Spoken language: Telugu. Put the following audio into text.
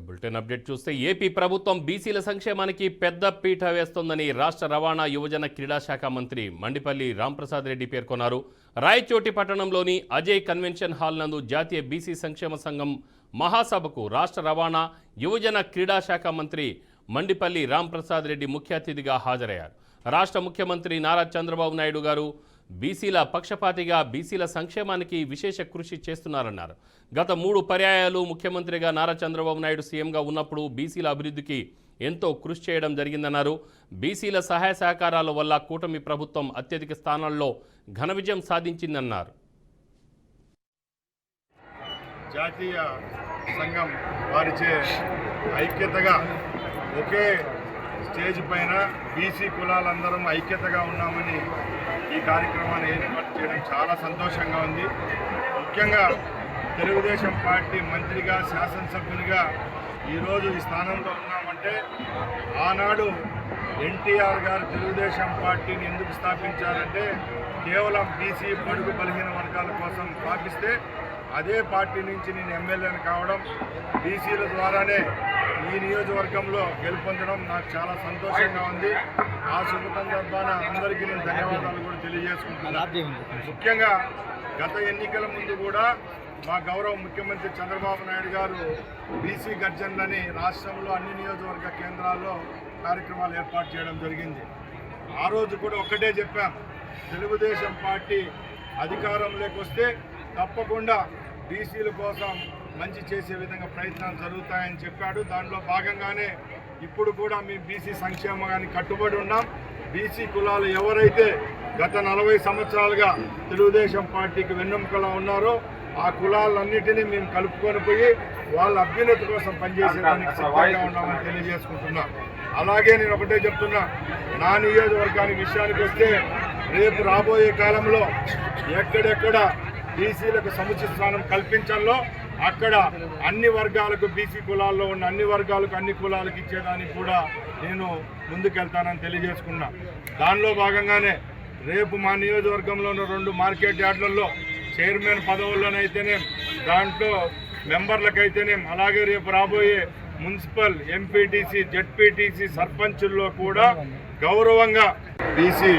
బులెటిన్ అప్డేట్ చూస్తే ఏపీ ప్రభుత్వం బీసీల సంక్షేమానికి పెద్ద పీట వేస్తోందని రాష్ట్ర రవాణా యువజన క్రీడా శాఖ మంత్రి మండిపల్లి రాంప్రసాద్ రెడ్డి పేర్కొన్నారు. రాయచోటి పట్టణంలోని అజయ్ కన్వెన్షన్ హాల్ నందు జాతీయ బీసీ సంక్షేమ సంఘం మహాసభకు రాష్ట్ర రవాణా యువజన క్రీడా శాఖ మంత్రి మండిపల్లి రాంప్రసాద్ రెడ్డి ముఖ్య అతిథిగా హాజరయ్యారు. రాష్ట్ర ముఖ్యమంత్రి నారా చంద్రబాబు నాయుడు గారు బీసీల పక్షపాతిగా బీసీల సంక్షేమానికి విశేష కృషి చేస్తున్నారన్నారు. గత 3 పర్యాయాలు ముఖ్యమంత్రిగా నారా చంద్రబాబు నాయుడు సీఎంగా ఉన్నప్పుడు బీసీల అభివృద్ధికి ఎంతో కృషి చేయడం జరిగిందన్నారు. బీసీల సహాయ సహకారాల వల్ల కూటమి ప్రభుత్వం అత్యధిక స్థానాల్లో ఘన విజయం సాధించిందన్నారు. జాతీయ సంఘం వారిచే ఐక్యతగా ఒకే స్టేజ్ పైన బీసీ కులాలందరం ఐక్యతగా ఉన్నామని ఈ కార్యక్రమాన్ని ఏర్పాటు చేయడం చాలా సంతోషంగా ఉంది. ముఖ్యంగా తెలుగుదేశం పార్టీ మంత్రిగా శాసనసభ్యునిగా ఈరోజు ఈ స్థానంలో ఉన్నామంటే ఆనాడు ఎన్టీఆర్ గారు తెలుగుదేశం పార్టీని ఎందుకు స్థాపించారంటే కేవలం బీసీ బడుగు బలహీన వర్గాల కోసం స్థాపిస్తే అదే పార్టీ నుంచి నేను ఎమ్మెల్యేని కావడం, బీసీల ద్వారానే ఈ నియోజకవర్గంలో గెలుపొందడం నాకు చాలా సంతోషంగా ఉంది. ఆ శుభ సందర్భాన అందరికీ నేను ధన్యవాదాలు కూడా తెలియజేసుకుంటున్నాను. ముఖ్యంగా గత ఎన్నికల ముందు కూడా మా గౌరవ ముఖ్యమంత్రి చంద్రబాబు నాయుడు గారు బీసీ గర్జన్లని రాష్ట్రంలో అన్ని నియోజకవర్గ కేంద్రాల్లో కార్యక్రమాలు ఏర్పాటు చేయడం జరిగింది. ఆ రోజు కూడా ఒక్కటే చెప్పాం, తెలుగుదేశం పార్టీ అధికారంలోకి వస్తే తప్పకుండా బీసీల కోసం మంచి చేసే విధంగా ప్రయత్నాలు జరుగుతాయని చెప్పాడు. దాంట్లో భాగంగానే ఇప్పుడు కూడా మేము బీసీ సంక్షేమానికి కట్టుబడి ఉన్నాం. బీసీ కులాలు ఎవరైతే గత 40 సంవత్సరాలుగా తెలుగుదేశం పార్టీకి వెన్నెముకలా ఉన్నారో ఆ కులాలన్నిటినీ మేము కలుపుకొని పోయి వాళ్ళ అభ్యున్నతి కోసం పనిచేసేదానికి సిద్ధంగా ఉన్నామని తెలియజేసుకుంటున్నాం. అలాగే నేను ఒకటే చెప్తున్నా, నా నియోజకవర్గానికి విషయానికి వస్తే రేపు రాబోయే కాలంలో ఎక్కడెక్కడ బీసీలకు సముచిత స్థానం కల్పించాలో అక్కడ అన్ని వర్గాలకు, బీసీ కులాల్లో ఉన్న అన్ని వర్గాలకు, అన్ని కులాలకు ఇచ్చేదానికి కూడా నేను ముందుకెళ్తానని తెలియజేసుకున్నా. దానిలో భాగంగానే రేపు మా నియోజకవర్గంలో ఉన్న 2 మార్కెట్ యార్డులలో చైర్మన్ పదవుల్లోనైతేనే, దాంట్లో మెంబర్లకైతేనే, అలాగే రేపు రాబోయే మున్సిపల్, ఎంపీటీసీ, జెడ్పీటీసీ, సర్పంచుల్లో కూడా గౌరవంగా బీసీ